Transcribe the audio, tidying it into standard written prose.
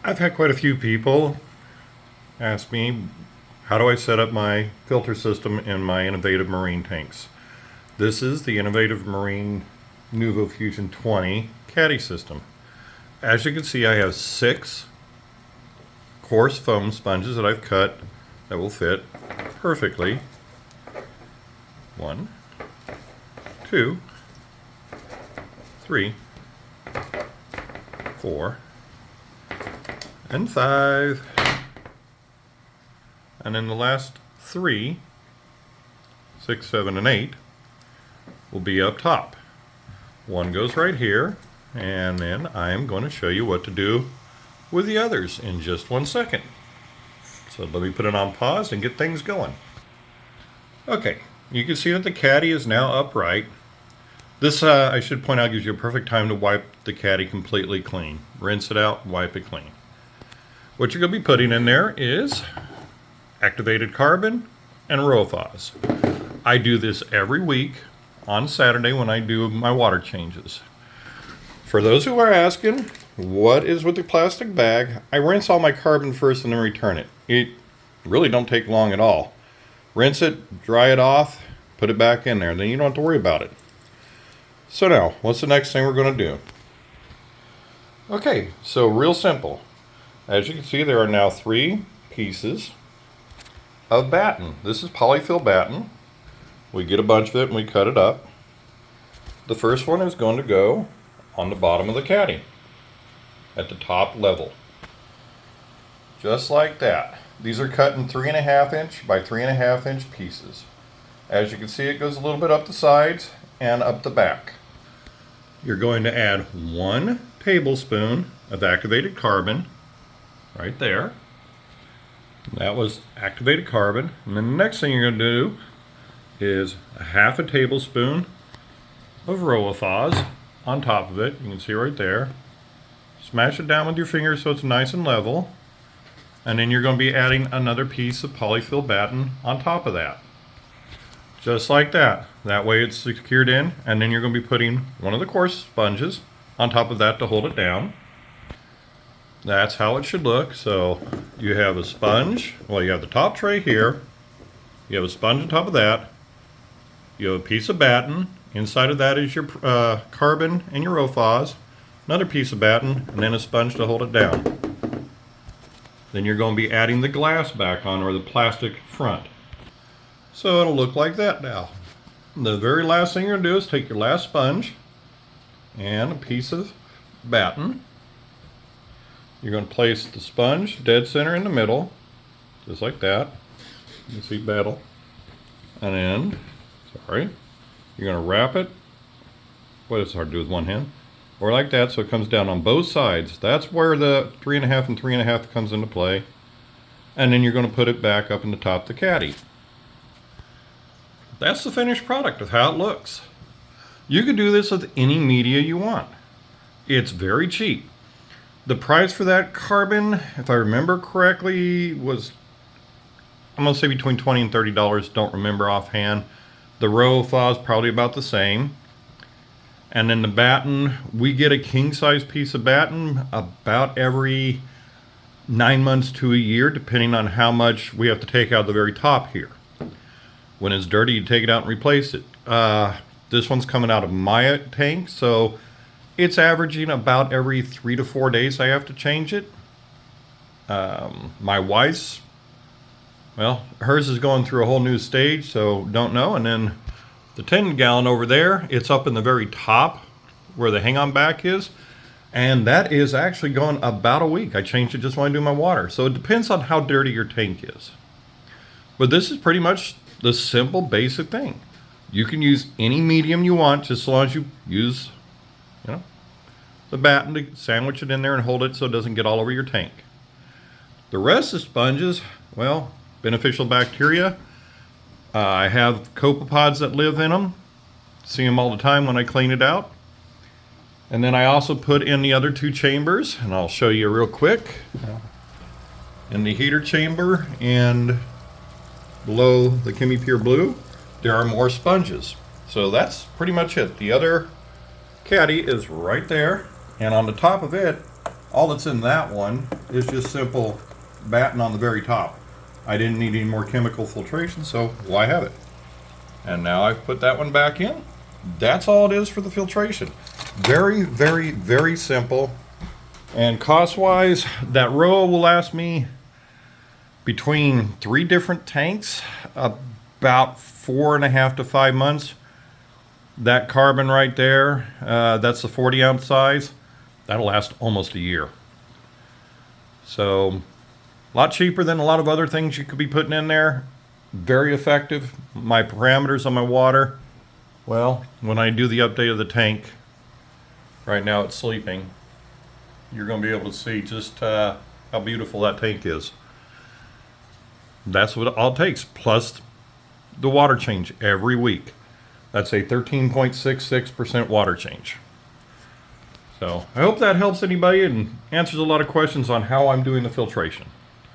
I've had quite a few people ask me, how do I set up my filter system in my Innovative Marine tanks? This is the Innovative Marine Nuvo Fusion 20 caddy system. As you can see, I have 6 coarse foam sponges that I've cut that will fit perfectly. 1, 2, 3, 4, and 5. And then the last 3, 6, 7, and 8 will be up top. One goes right here, and then I am going to show you what to do with the others in just 1 second. So let me put it on pause and get things going. Okay, you can see that the caddy is now upright. This, I should point out, gives you a perfect time to wipe the caddy completely clean. Rinse it out, wipe it clean. What you're going to be putting in there is activated carbon and Rowa Phos. I do this every week on Saturday when I do my water changes. For those who are asking, what is with the plastic bag? I rinse all my carbon first and then return it. It really don't take long at all. Rinse it, dry it off, put it back in there, then you don't have to worry about it. So now, what's the next thing we're going to do? Okay, so real simple. As you can see, there are now 3 pieces of batten. This is Polyfill Batting. We get a bunch of it and we cut it up. The first one is going to go on the bottom of the caddy at the top level. Just like that. These are cut in 3.5 inch by 3.5 inch pieces. As you can see, it goes a little bit up the sides and up the back. You're going to add 1 tablespoon of activated carbon right there. That was activated carbon. And then the next thing you're going to do is a 1/2 tablespoon of Rowa Phos on top of it. You can see right there. Smash it down with your fingers so it's nice and level. And then you're going to be adding another piece of Polyfill Batting on top of that. Just like that. That way it's secured in. And then you're going to be putting one of the coarse sponges on top of that to hold it down. That's how it should look. So you have a sponge. Well, you have the top tray here. You have a sponge on top of that. You have a piece of batten. Inside of that is your carbon and your Rowa Phos. Another piece of batten, and then a sponge to hold it down. Then you're going to be adding the glass back on, or the plastic front. So it'll look like that now. The very last thing you're going to do is take your last sponge and a piece of batten. You're going to place the sponge dead center in the middle, just like that. You can see battle. And then, you're going to wrap it. Well, it's hard to do with one hand. Or like that, so it comes down on both sides. That's where the 3.5 and 3.5 comes into play. And then you're going to put it back up in the top of the caddy. That's the finished product of how it looks. You can do this with any media you want. It's very cheap. The price for that carbon, if I remember correctly, was, I'm going to say between $20 and $30. Don't remember offhand. The Rowa Phos probably about the same. And then the batten, we get a king size piece of batten about every 9 months to a year, depending on how much we have to take out the very top here. When it's dirty, you take it out and replace it. This one's coming out of my tank, so it's averaging about every 3 to 4 days I have to change it. My wife's, well, hers is going through a whole new stage, so don't know. And then the 10-gallon over there, it's up in the very top where the hang-on back is. And that is actually going about a week. I changed it just when I do my water. So it depends on how dirty your tank is. But this is pretty much the simple, basic thing. You can use any medium you want, just as long as you use, the batten to sandwich it in there and hold it so it doesn't get all over your tank. The rest of the sponges, well, beneficial bacteria. I have copepods that live in them. See them all the time when I clean it out. And then I also put in the other 2 chambers, and I'll show you real quick. In the heater chamber and below the Chemi Pure Blue, there are more sponges. So that's pretty much it. The other caddy is right there, and on the top of it, all that's in that one is just simple batting on the very top. I didn't need any more chemical filtration, so why have it? And now I've put that one back in. That's all it is for the filtration. Very, very, very simple. And cost-wise, that Rowa will last me between 3 different tanks, about 4.5 to 5 months. That carbon right there, that's the 40-ounce size. That'll last almost a year. So, a lot cheaper than a lot of other things you could be putting in there. Very effective. My parameters on my water, well, when I do the update of the tank, right now it's sleeping, you're going to be able to see just how beautiful that tank is. That's what it all takes, plus the water change every week. That's a 13.66% water change. So I hope that helps anybody and answers a lot of questions on how I'm doing the filtration.